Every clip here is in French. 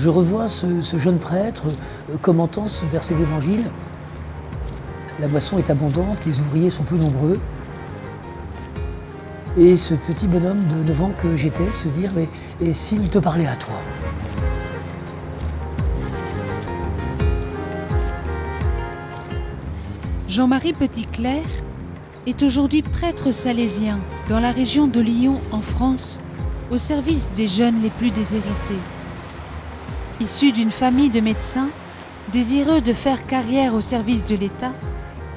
je revois ce jeune prêtre commentant ce verset d'évangile. La moisson est abondante, les ouvriers sont peu nombreux. Et ce petit bonhomme de 9 ans que j'étais se dire, mais et s'il te parlait à toi ? Jean-Marie Petitclerc est aujourd'hui prêtre salésien dans la région de Lyon en France, au service des jeunes les plus déshérités. Issu d'une famille de médecins, désireux de faire carrière au service de l'État,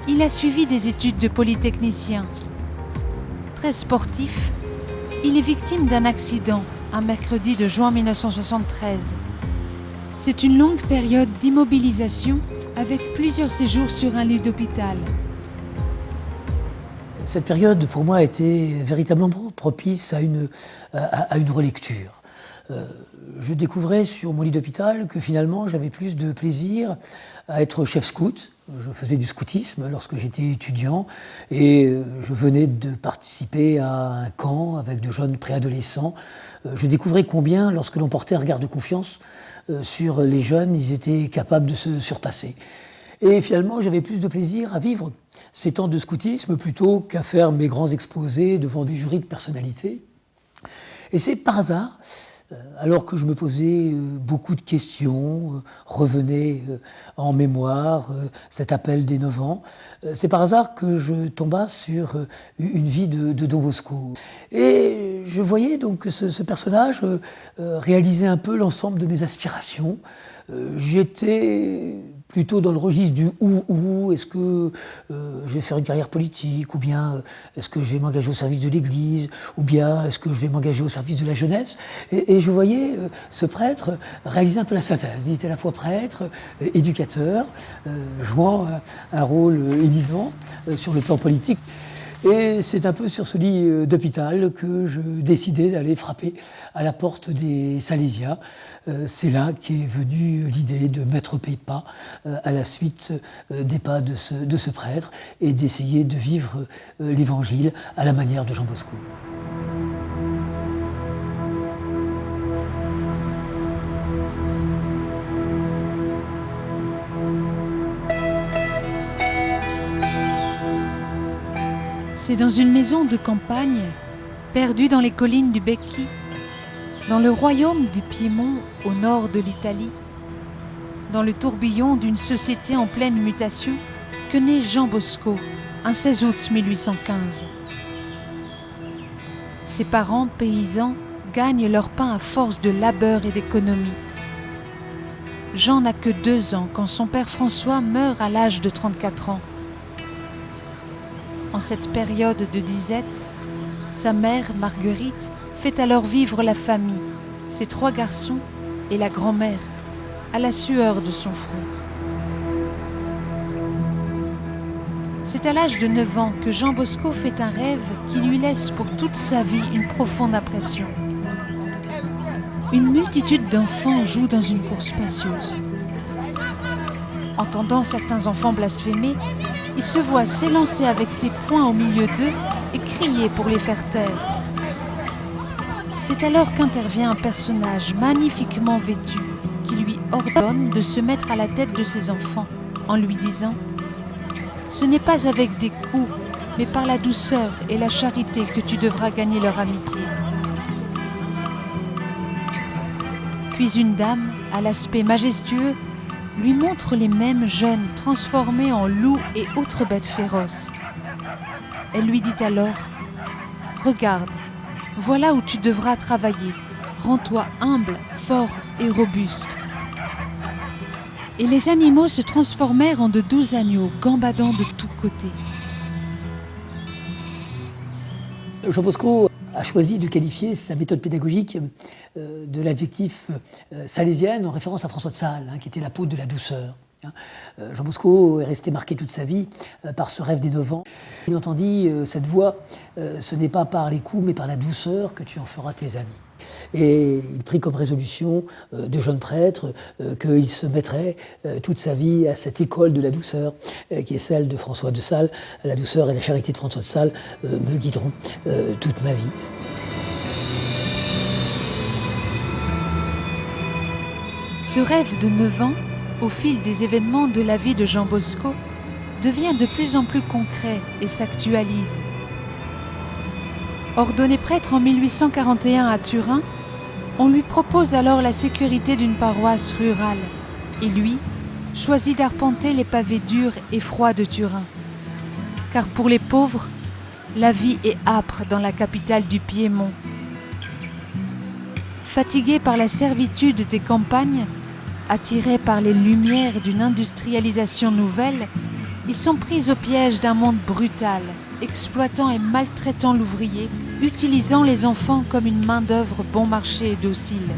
il a suivi des études de polytechnicien. Très sportif, il est victime d'un accident un mercredi de juin 1973. C'est une longue période d'immobilisation avec plusieurs séjours sur un lit d'hôpital. Cette période, pour moi, a été véritablement propice à une relecture. Je découvrais sur mon lit d'hôpital que finalement, j'avais plus de plaisir à être chef scout. Je faisais du scoutisme lorsque j'étais étudiant et je venais de participer à un camp avec de jeunes préadolescents. Je découvrais combien, lorsque l'on portait un regard de confiance sur les jeunes, ils étaient capables de se surpasser. Et finalement, j'avais plus de plaisir à vivre ces temps de scoutisme plutôt qu'à faire mes grands exposés devant des jurys de personnalités. Et c'est par hasard, alors que je me posais beaucoup de questions, revenait en mémoire cet appel des 9 ans, c'est par hasard que je tomba sur une vie de Don Bosco. Et je voyais donc ce personnage réaliser un peu l'ensemble de mes aspirations. J'étais plutôt dans le registre du ou, est-ce que je vais faire une carrière politique, ou bien est-ce que je vais m'engager au service de l'Église, ou bien est-ce que je vais m'engager au service de la jeunesse. Et je voyais ce prêtre réaliser un peu la synthèse. Il était à la fois prêtre, éducateur, jouant un rôle éminent sur le plan politique. Et c'est un peu sur ce lit d'hôpital que je décidais d'aller frapper à la porte des Salésiens. C'est là qu'est venue l'idée de mettre pas à la suite des pas de ce prêtre et d'essayer de vivre l'Évangile à la manière de Jean Bosco. C'est dans une maison de campagne, perdue dans les collines du Becchi, dans le royaume du Piémont au nord de l'Italie, dans le tourbillon d'une société en pleine mutation, que naît Jean Bosco, un 16 août 1815. Ses parents, paysans, gagnent leur pain à force de labeur et d'économie. Jean n'a que 2 ans quand son père François meurt à l'âge de 34 ans. En cette période de disette, sa mère, Marguerite, fait alors vivre la famille, ses 3 garçons et la grand-mère, à la sueur de son front. C'est à l'âge de 9 ans que Jean Bosco fait un rêve qui lui laisse pour toute sa vie une profonde impression. Une multitude d'enfants joue dans une cour spacieuse. Entendant certains enfants blasphémer, il se voit s'élancer avec ses poings au milieu d'eux et crier pour les faire taire. C'est alors qu'intervient un personnage magnifiquement vêtu qui lui ordonne de se mettre à la tête de ses enfants en lui disant « Ce n'est pas avec des coups, mais par la douceur et la charité que tu devras gagner leur amitié. » Puis une dame, à l'aspect majestueux, lui montre les mêmes jeunes transformés en loups et autres bêtes féroces. Elle lui dit alors « Regarde, voilà où tu devras travailler. Rends-toi humble, fort et robuste. » Et les animaux se transformèrent en de doux agneaux, gambadant de tous côtés. Jean Bosco a choisi de qualifier sa méthode pédagogique de l'adjectif salésienne en référence à François de Sales, qui était l'apôtre de la douceur. Jean Bosco est resté marqué toute sa vie par ce rêve des 9 ans. Il entendit cette voix, ce n'est pas par les coups mais par la douceur que tu en feras tes amis. Et il prit comme résolution de jeune prêtre qu'il se mettrait toute sa vie à cette école de la douceur qui est celle de François de Sales. La douceur et la charité de François de Sales me guideront toute ma vie. Ce rêve de 9 ans, au fil des événements de la vie de Jean Bosco, devient de plus en plus concret et s'actualise. Ordonné prêtre en 1841 à Turin, on lui propose alors la sécurité d'une paroisse rurale et lui choisit d'arpenter les pavés durs et froids de Turin. Car pour les pauvres, la vie est âpre dans la capitale du Piémont. Fatigués par la servitude des campagnes, attirés par les lumières d'une industrialisation nouvelle, ils sont pris au piège d'un monde brutal, exploitant et maltraitant l'ouvrier, utilisant les enfants comme une main-d'œuvre bon marché et docile.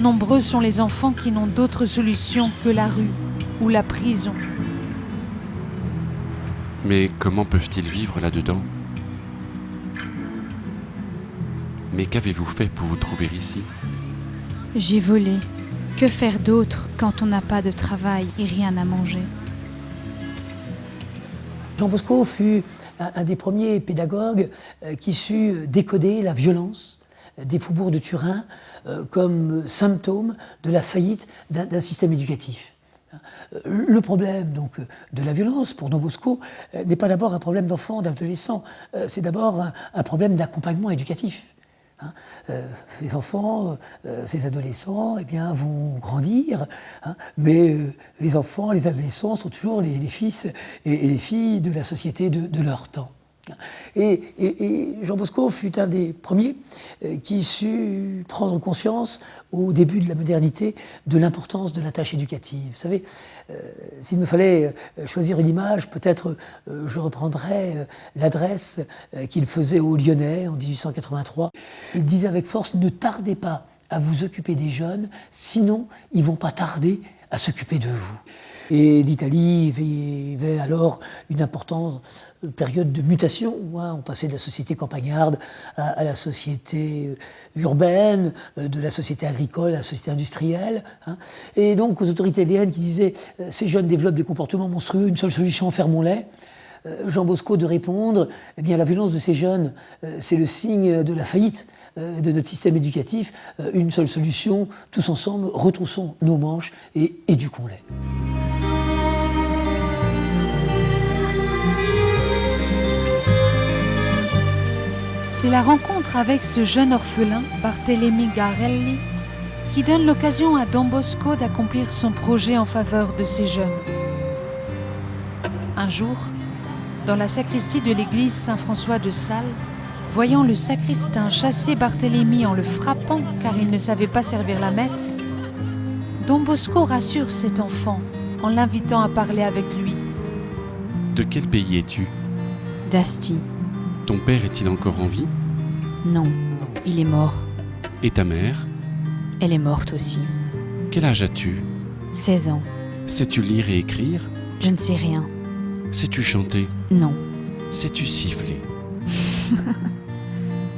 Nombreux sont les enfants qui n'ont d'autre solution que la rue ou la prison. Mais comment peuvent-ils vivre là-dedans ? Mais qu'avez-vous fait pour vous trouver ici ? J'ai volé. Que faire d'autre quand on n'a pas de travail et rien à manger ? Jean Bosco fut un des premiers pédagogues qui sut décoder la violence des faubourgs de Turin comme symptôme de la faillite d'un système éducatif. Le problème donc, de la violence pour Don Bosco n'est pas d'abord un problème d'enfants, d'adolescents, c'est d'abord un problème d'accompagnement éducatif. Ces enfants, ces adolescents eh bien, vont grandir, mais les enfants, les adolescents sont toujours les fils et les filles de la société de leur temps. Et Jean Bosco fut un des premiers qui sut prendre conscience au début de la modernité de l'importance de la tâche éducative. Vous savez, s'il me fallait choisir une image, peut-être je reprendrais l'adresse qu'il faisait aux Lyonnais en 1883. Il disait avec force « Ne tardez pas à vous occuper des jeunes, sinon ils ne vont pas tarder à s'occuper de vous ». Et l'Italie vivait alors une importante période de mutation. On passait de la société campagnarde à la société urbaine, de la société agricole à la société industrielle. Et donc aux autorités italiennes qui disaient « Ces jeunes développent des comportements monstrueux, une seule solution, fermons-les ». Jean Bosco de répondre « Eh bien, la violence de ces jeunes, c'est le signe de la faillite de notre système éducatif. Une seule solution, tous ensemble, retroussons nos manches et éduquons-les ». C'est la rencontre avec ce jeune orphelin, Barthélémy Garelli, qui donne l'occasion à Don Bosco d'accomplir son projet en faveur de ces jeunes. Un jour, dans la sacristie de l'église Saint-François de Sales, voyant le sacristain chasser Barthélémy en le frappant car il ne savait pas servir la messe, Don Bosco rassure cet enfant en l'invitant à parler avec lui. De quel pays es-tu ? d'Asti. Ton père est-il encore en vie ? Non, il est mort. Et ta mère ? Elle est morte aussi. Quel âge as-tu ? 16 ans. Sais-tu lire et écrire ? Je ne sais rien. Sais-tu chanter ? Non. Sais-tu siffler ?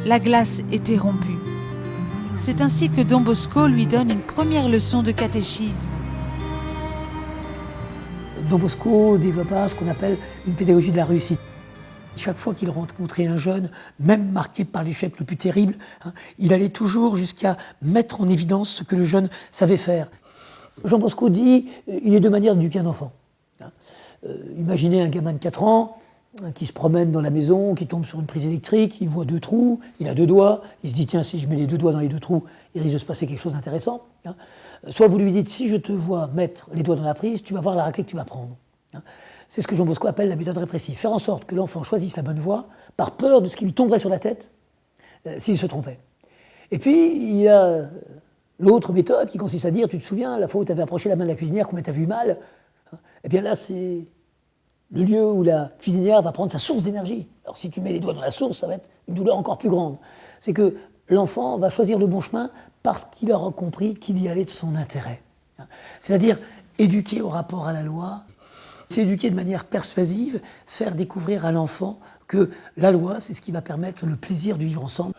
La glace était rompue. C'est ainsi que Don Bosco lui donne une première leçon de catéchisme. Don Bosco développa ce qu'on appelle une pédagogie de la réussite. Chaque fois qu'il rencontrait un jeune, même marqué par l'échec le plus terrible, il allait toujours jusqu'à mettre en évidence ce que le jeune savait faire. Jean Bosco dit il y a deux manières d'éduquer un enfant. Imaginez un gamin de 4 ans qui se promène dans la maison, qui tombe sur une prise électrique, il voit 2 trous, il a 2 doigts, il se dit tiens, si je mets les 2 doigts dans les 2 trous, il risque de se passer quelque chose d'intéressant. Soit vous lui dites si je te vois mettre les doigts dans la prise, tu vas voir la raclée que tu vas prendre. C'est ce que Jean Bosco appelle la méthode répressive. Faire en sorte que l'enfant choisisse la bonne voie par peur de ce qui lui tomberait sur la tête s'il se trompait. Et puis, il y a l'autre méthode qui consiste à dire, tu te souviens, la fois où tu avais approché la main de la cuisinière, combien tu as vu mal ? Eh bien là, c'est le lieu où la cuisinière va prendre sa source d'énergie. Alors si tu mets les doigts dans la source, ça va être une douleur encore plus grande. C'est que l'enfant va choisir le bon chemin parce qu'il aura compris qu'il y allait de son intérêt. C'est-à-dire éduquer au rapport à la loi, c'est éduquer de manière persuasive, faire découvrir à l'enfant que la loi, c'est ce qui va permettre le plaisir de vivre ensemble.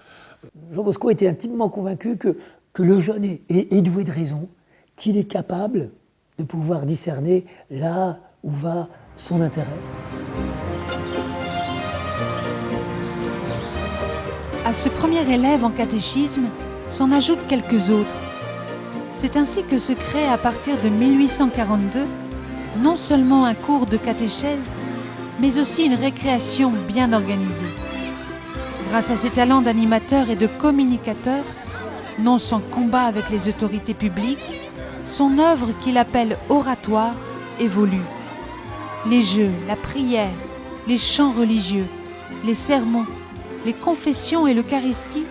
Jean Bosco était intimement convaincu que le jeune est doué de raison, qu'il est capable de pouvoir discerner là où va son intérêt. À ce premier élève en catéchisme s'en ajoutent quelques autres. C'est ainsi que se crée à partir de 1842 non seulement un cours de catéchèse, mais aussi une récréation bien organisée. Grâce à ses talents d'animateur et de communicateur, non sans combat avec les autorités publiques, son œuvre qu'il appelle oratoire évolue. Les jeux, la prière, les chants religieux, les sermons, les confessions et l'Eucharistie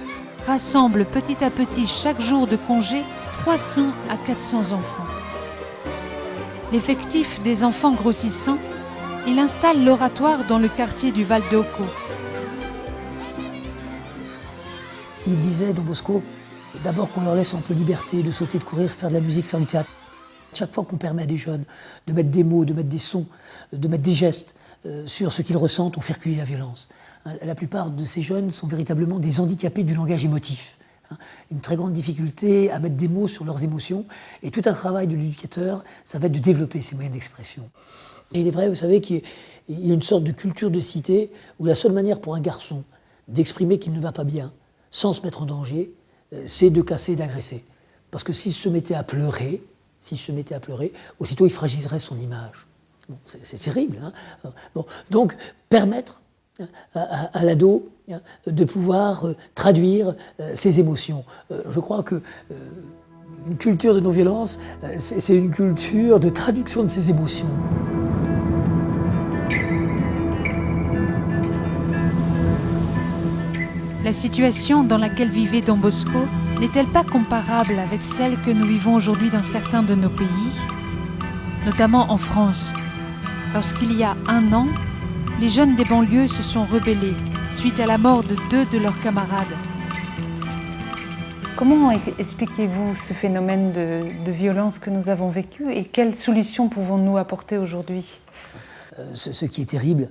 rassemblent petit à petit chaque jour de congé 300 à 400 enfants. L'effectif des enfants grossissant, il installe l'oratoire dans le quartier du Val d'Occo. Il disait, Don Bosco, d'abord qu'on leur laisse ample liberté de sauter, de courir, faire de la musique, faire du théâtre. Chaque fois qu'on permet à des jeunes de mettre des mots, de mettre des sons, de mettre des gestes sur ce qu'ils ressentent, on fait reculer la violence. La plupart de ces jeunes sont véritablement des handicapés du langage émotif. Une très grande difficulté à mettre des mots sur leurs émotions. Et tout un travail de l'éducateur, ça va être de développer ces moyens d'expression. Il est vrai, vous savez, qu'il y a une sorte de culture de cité où la seule manière pour un garçon d'exprimer qu'il ne va pas bien, sans se mettre en danger, c'est de casser et d'agresser. Parce que s'il se mettait à pleurer, aussitôt il fragiliserait son image. Bon, c'est terrible. Hein. Bon, donc, permettre à l'ado de pouvoir traduire ses émotions. Je crois que une culture de non-violence, c'est une culture de traduction de ses émotions. La situation dans laquelle vivait Don Bosco n'est-elle pas comparable avec celle que nous vivons aujourd'hui dans certains de nos pays, notamment en France? Lorsqu'il y a 1 an, les jeunes des banlieues se sont rebellés suite à la mort de 2 de leurs camarades. Comment expliquez-vous ce phénomène de violence que nous avons vécu et quelles solutions pouvons-nous apporter aujourd'hui? Ce qui est terrible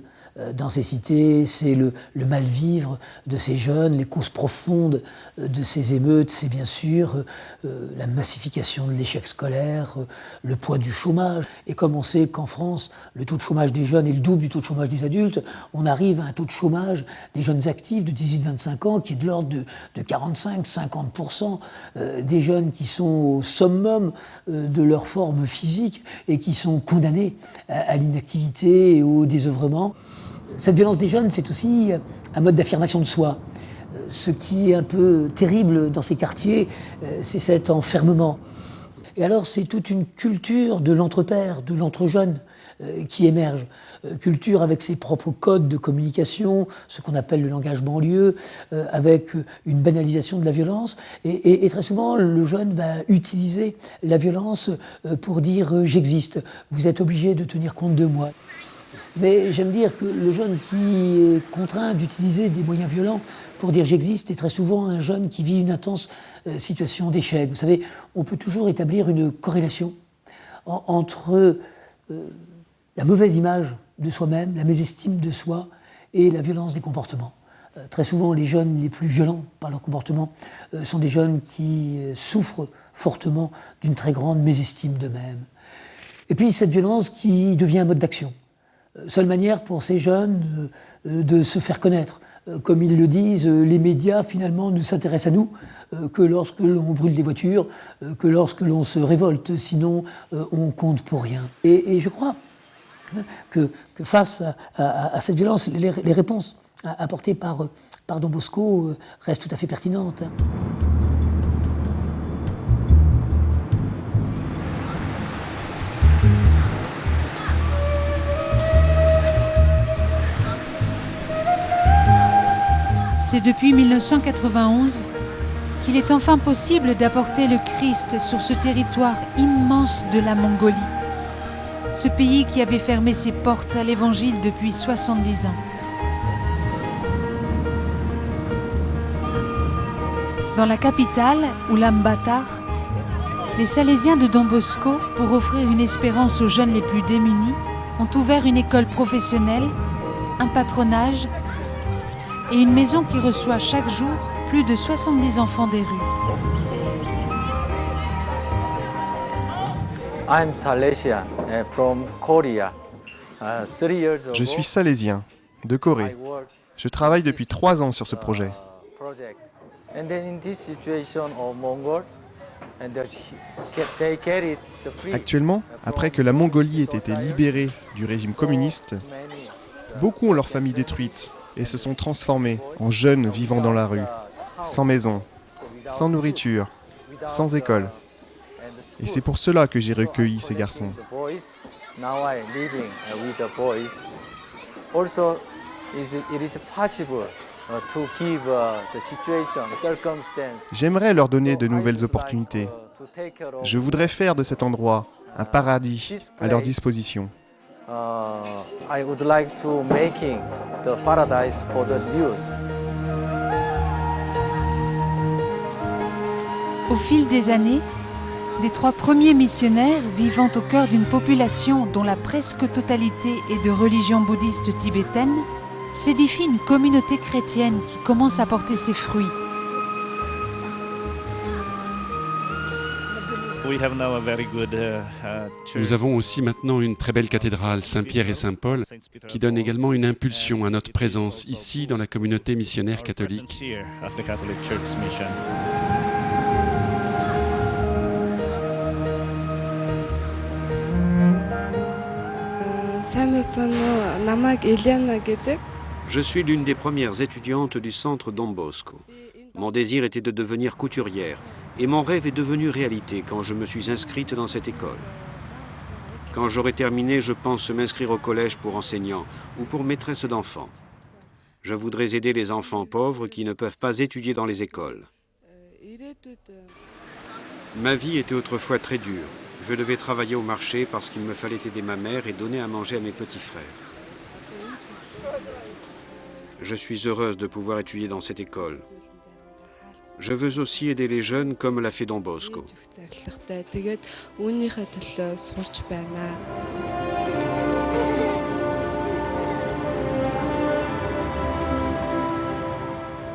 dans ces cités, c'est le mal-vivre de ces jeunes, les causes profondes de ces émeutes, c'est bien sûr la massification de l'échec scolaire, le poids du chômage. Et comme on sait qu'en France, le taux de chômage des jeunes est le double du taux de chômage des adultes, on arrive à un taux de chômage des jeunes actifs de 18-25 ans qui est de l'ordre de 45-50%, des jeunes qui sont au summum de leur forme physique et qui sont condamnés à l'inactivité et au désœuvrement. Cette violence des jeunes, c'est aussi un mode d'affirmation de soi. Ce qui est un peu terrible dans ces quartiers, c'est cet enfermement. Et alors, c'est toute une culture de l'entre-père, de l'entre-jeune qui émerge. Culture avec ses propres codes de communication, ce qu'on appelle le langage banlieue, avec une banalisation de la violence. Et très souvent, le jeune va utiliser la violence pour dire « j'existe, vous êtes obligé de tenir compte de moi ». Mais j'aime dire que le jeune qui est contraint d'utiliser des moyens violents pour dire j'existe est très souvent un jeune qui vit une intense situation d'échec. Vous savez, on peut toujours établir une corrélation entre la mauvaise image de soi-même, la mésestime de soi et la violence des comportements. Très souvent, les jeunes les plus violents par leur comportement sont des jeunes qui souffrent fortement d'une très grande mésestime d'eux-mêmes. Et puis cette violence qui devient un mode d'action. Seule manière pour ces jeunes de se faire connaître. Comme ils le disent, les médias finalement ne s'intéressent à nous que lorsque l'on brûle des voitures, que lorsque l'on se révolte, sinon on compte pour rien. Et je crois que face à cette violence, les réponses apportées par Don Bosco restent tout à fait pertinentes. C'est depuis 1991 qu'il est enfin possible d'apporter le Christ sur ce territoire immense de la Mongolie, ce pays qui avait fermé ses portes à l'Évangile depuis 70 ans. Dans la capitale, Ulaanbaatar, les Salésiens de Don Bosco, pour offrir une espérance aux jeunes les plus démunis, ont ouvert une école professionnelle, un patronage et une maison qui reçoit chaque jour plus de 70 enfants des rues. Je suis salésien, de Corée. Je travaille depuis 3 ans sur ce projet. Actuellement, après que la Mongolie ait été libérée du régime communiste, beaucoup ont leur famille détruite et se sont transformés en jeunes vivant dans la rue, sans maison, sans nourriture, sans école. Et c'est pour cela que j'ai recueilli ces garçons. J'aimerais leur donner de nouvelles opportunités. Je voudrais faire de cet endroit un paradis à leur disposition. Au fil des années, des 3 premiers missionnaires vivant au cœur d'une population dont la presque totalité est de religion bouddhiste tibétaine, s'édifie une communauté chrétienne qui commence à porter ses fruits. Nous avons aussi maintenant une très belle cathédrale, Saint-Pierre et Saint-Paul, qui donne également une impulsion à notre présence ici dans la communauté missionnaire catholique. Je suis l'une des premières étudiantes du centre Don Bosco. Mon désir était de devenir couturière et mon rêve est devenu réalité quand je me suis inscrite dans cette école. Quand j'aurai terminé, je pense m'inscrire au collège pour enseignant ou pour maîtresse d'enfants. Je voudrais aider les enfants pauvres qui ne peuvent pas étudier dans les écoles. Ma vie était autrefois très dure. Je devais travailler au marché parce qu'il me fallait aider ma mère et donner à manger à mes petits frères. Je suis heureuse de pouvoir étudier dans cette école. Je veux aussi aider les jeunes comme l'a fait Don Bosco.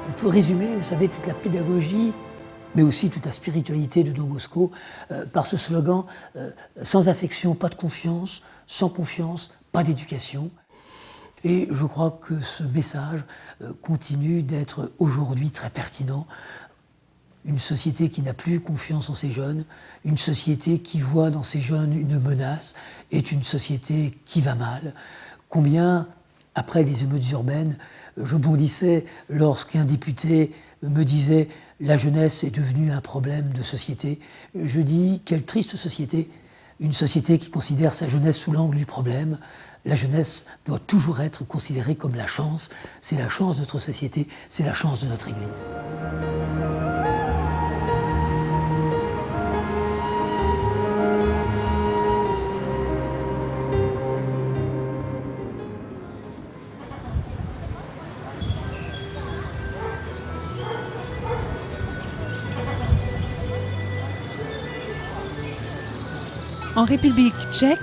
On peut résumer, vous savez, toute la pédagogie, mais aussi toute la spiritualité de Don Bosco par ce slogan « Sans affection, pas de confiance, sans confiance, pas d'éducation ». Et je crois que ce message continue d'être aujourd'hui très pertinent. Une société qui n'a plus confiance en ses jeunes, une société qui voit dans ses jeunes une menace, est une société qui va mal. Combien, après les émeutes urbaines, je bondissais lorsqu'un député me disait « la jeunesse est devenue un problème de société ». Je dis « quelle triste société ». Une société qui considère sa jeunesse sous l'angle du problème. La jeunesse doit toujours être considérée comme la chance. C'est la chance de notre société, c'est la chance de notre Église. En République tchèque,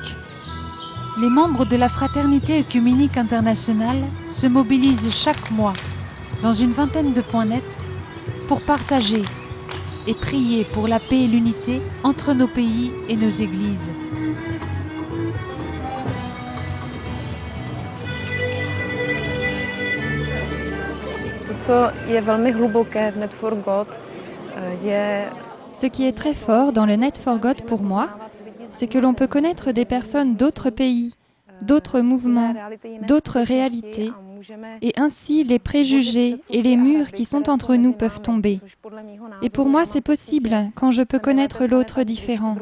les membres de la Fraternité œcuménique internationale se mobilisent chaque mois dans une vingtaine de points nets pour partager et prier pour la paix et l'unité entre nos pays et nos églises. Ce qui est très fort dans le Net for God pour moi, c'est que l'on peut connaître des personnes d'autres pays, d'autres mouvements, d'autres réalités, et ainsi les préjugés et les murs qui sont entre nous peuvent tomber. Et pour moi, c'est possible quand je peux connaître l'autre différent.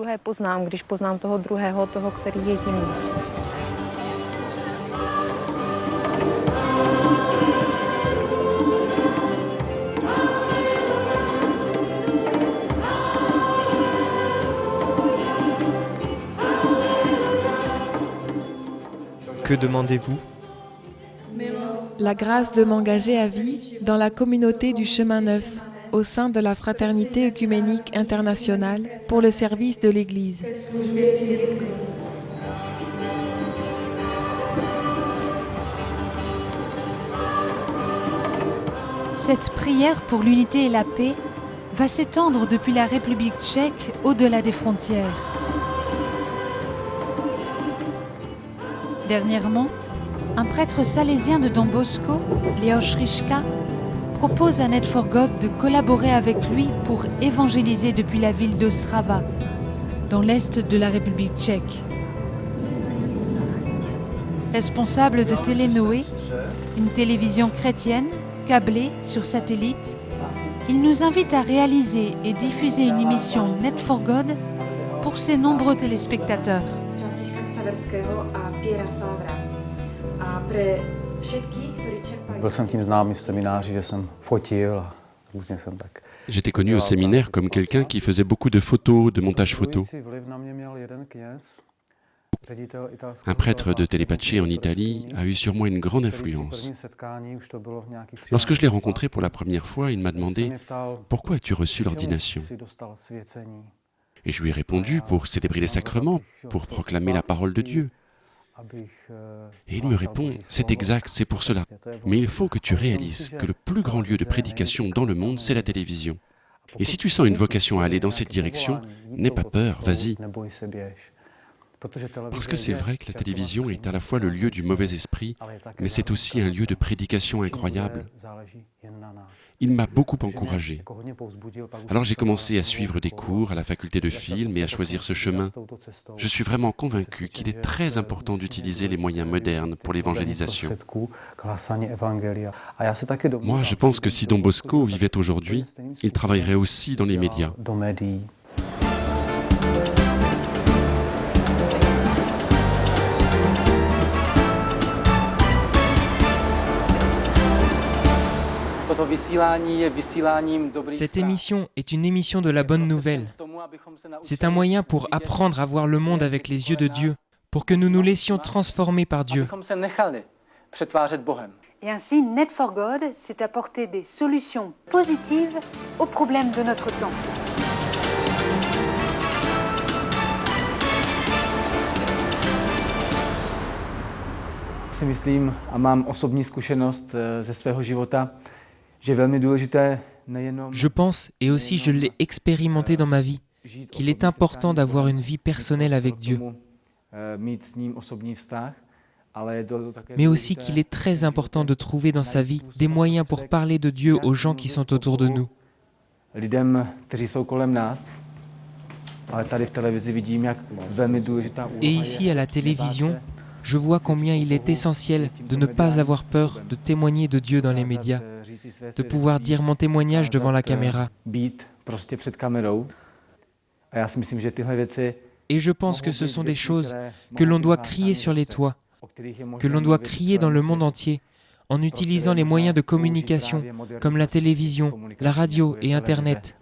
Que demandez-vous? La grâce de m'engager à vie dans la communauté du Chemin Neuf, au sein de la Fraternité œcuménique internationale pour le service de l'Église. Cette prière pour l'unité et la paix va s'étendre depuis la République tchèque au-delà des frontières. Dernièrement, un prêtre salésien de Don Bosco, Leoš Riška, propose à Net for God de collaborer avec lui pour évangéliser depuis la ville d'Ostrava, dans l'est de la République tchèque. Responsable de Télénoé, une télévision chrétienne, câblée sur satellite, il nous invite à réaliser et diffuser une émission Net for God pour ses nombreux téléspectateurs. J'étais connu au séminaire comme quelqu'un qui faisait beaucoup de photos, de montage photo. Un prêtre de Telepace en Italie a eu sur moi une grande influence. Lorsque je l'ai rencontré pour la première fois, il m'a demandé « Pourquoi as-tu reçu l'ordination ?» Et je lui ai répondu « Pour célébrer les sacrements, pour proclamer la parole de Dieu. » Et il me répond « C'est exact, c'est pour cela. Mais il faut que tu réalises que le plus grand lieu de prédication dans le monde, c'est la télévision. Et si tu sens une vocation à aller dans cette direction, n'aie pas peur, vas-y. » Parce que c'est vrai que la télévision est à la fois le lieu du mauvais esprit, mais c'est aussi un lieu de prédication incroyable. Il m'a beaucoup encouragé. Alors j'ai commencé à suivre des cours à la faculté de film et à choisir ce chemin. Je suis vraiment convaincu qu'il est très important d'utiliser les moyens modernes pour l'évangélisation. Moi, je pense que si Don Bosco vivait aujourd'hui, il travaillerait aussi dans les médias. Cette émission est une émission de la bonne nouvelle. C'est un moyen pour apprendre à voir le monde avec les yeux de Dieu, pour que nous nous laissions transformer par Dieu. Et ainsi, Net for God s'est apporté des solutions positives aux problèmes de notre temps. Myslím a mám osobní zkušenost ze svého života. Je pense, et aussi je l'ai expérimenté dans ma vie, qu'il est important d'avoir une vie personnelle avec Dieu, mais aussi qu'il est très important de trouver dans sa vie des moyens pour parler de Dieu aux gens qui sont autour de nous. Et ici, à la télévision, je vois combien il est essentiel de ne pas avoir peur de témoigner de Dieu dans les médias, de pouvoir dire mon témoignage devant la caméra. Et je pense que ce sont des choses que l'on doit crier sur les toits, que l'on doit crier dans le monde entier, en utilisant les moyens de communication comme la télévision, la radio et Internet.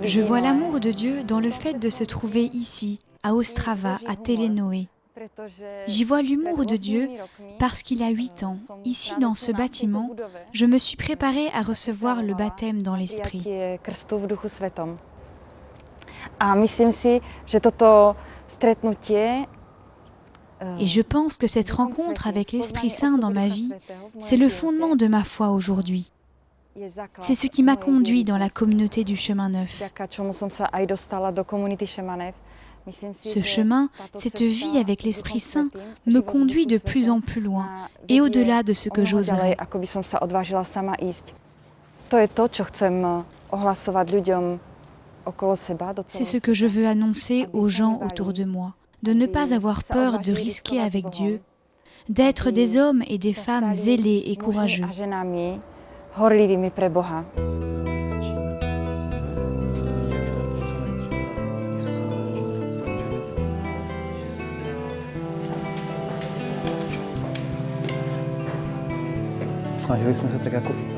Je vois l'amour de Dieu dans le fait de se trouver ici, à Ostrava, à Télénoé. J'y vois l'humour de Dieu parce qu'il a 8 ans, ici dans ce bâtiment, je me suis préparée à recevoir le baptême dans l'Esprit. Et je pense que cette rencontre avec l'Esprit Saint dans ma vie, c'est le fondement de ma foi aujourd'hui. C'est ce qui m'a conduit dans la communauté du chemin neuf. Ce chemin, cette vie avec l'Esprit Saint me conduit de plus en plus loin et au-delà de ce que j'oserais. C'est ce que je veux annoncer aux gens autour de moi, de ne pas avoir peur de risquer avec Dieu, d'être des hommes et des femmes zélés et courageux.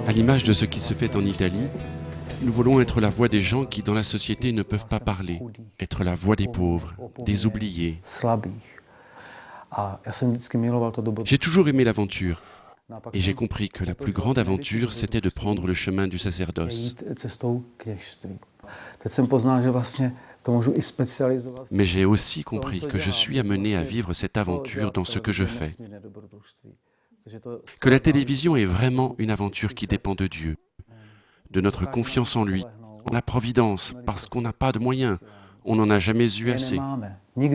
À l'image de ce qui se fait en Italie, nous voulons être la voix des gens qui dans la société ne peuvent pas parler, être la voix des pauvres, des oubliés. J'ai toujours aimé l'aventure et j'ai compris que la plus grande aventure, c'était de prendre le chemin du sacerdoce. Mais j'ai aussi compris que je suis amené à vivre cette aventure dans ce que je fais. Que la télévision est vraiment une aventure qui dépend de Dieu. de notre confiance en lui, en la providence, parce qu'on n'a pas de moyens, on n'en a jamais eu assez. Mais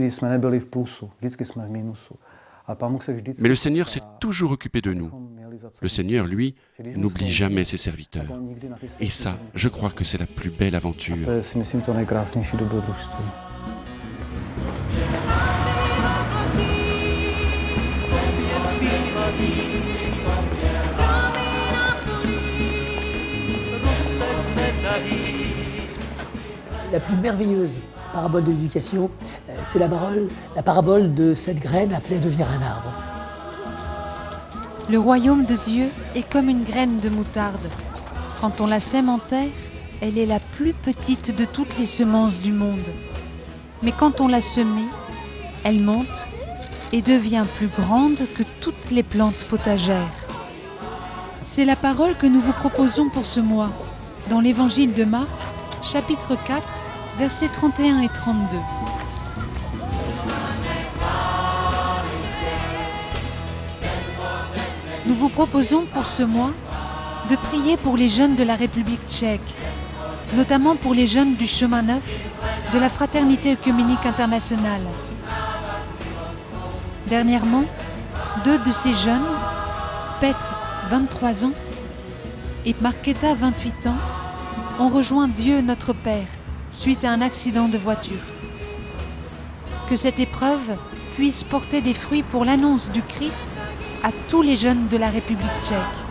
le Seigneur s'est toujours occupé de nous. Le Seigneur, lui, n'oublie jamais ses serviteurs. Et ça, je crois que c'est la plus belle aventure. La plus merveilleuse parabole de l'éducation, c'est la parabole de cette graine appelée à devenir un arbre. Le royaume de Dieu est comme une graine de moutarde. Quand on la sème en terre, elle est la plus petite de toutes les semences du monde. Mais quand on l'a semée, elle monte et devient plus grande que toutes les plantes potagères. C'est la parole que nous vous proposons pour ce mois, dans l'Évangile de Marc, chapitre 4, versets 31 et 32. Nous vous proposons pour ce mois de prier pour les jeunes de la République tchèque, notamment pour les jeunes du Chemin Neuf de la Fraternité œcuménique internationale. Dernièrement, 2 de ces jeunes, Petr, 23 ans, et Marketa, 28 ans, ont rejoint Dieu notre Père suite à un accident de voiture. Que cette épreuve puisse porter des fruits pour l'annonce du Christ à tous les jeunes de la République tchèque.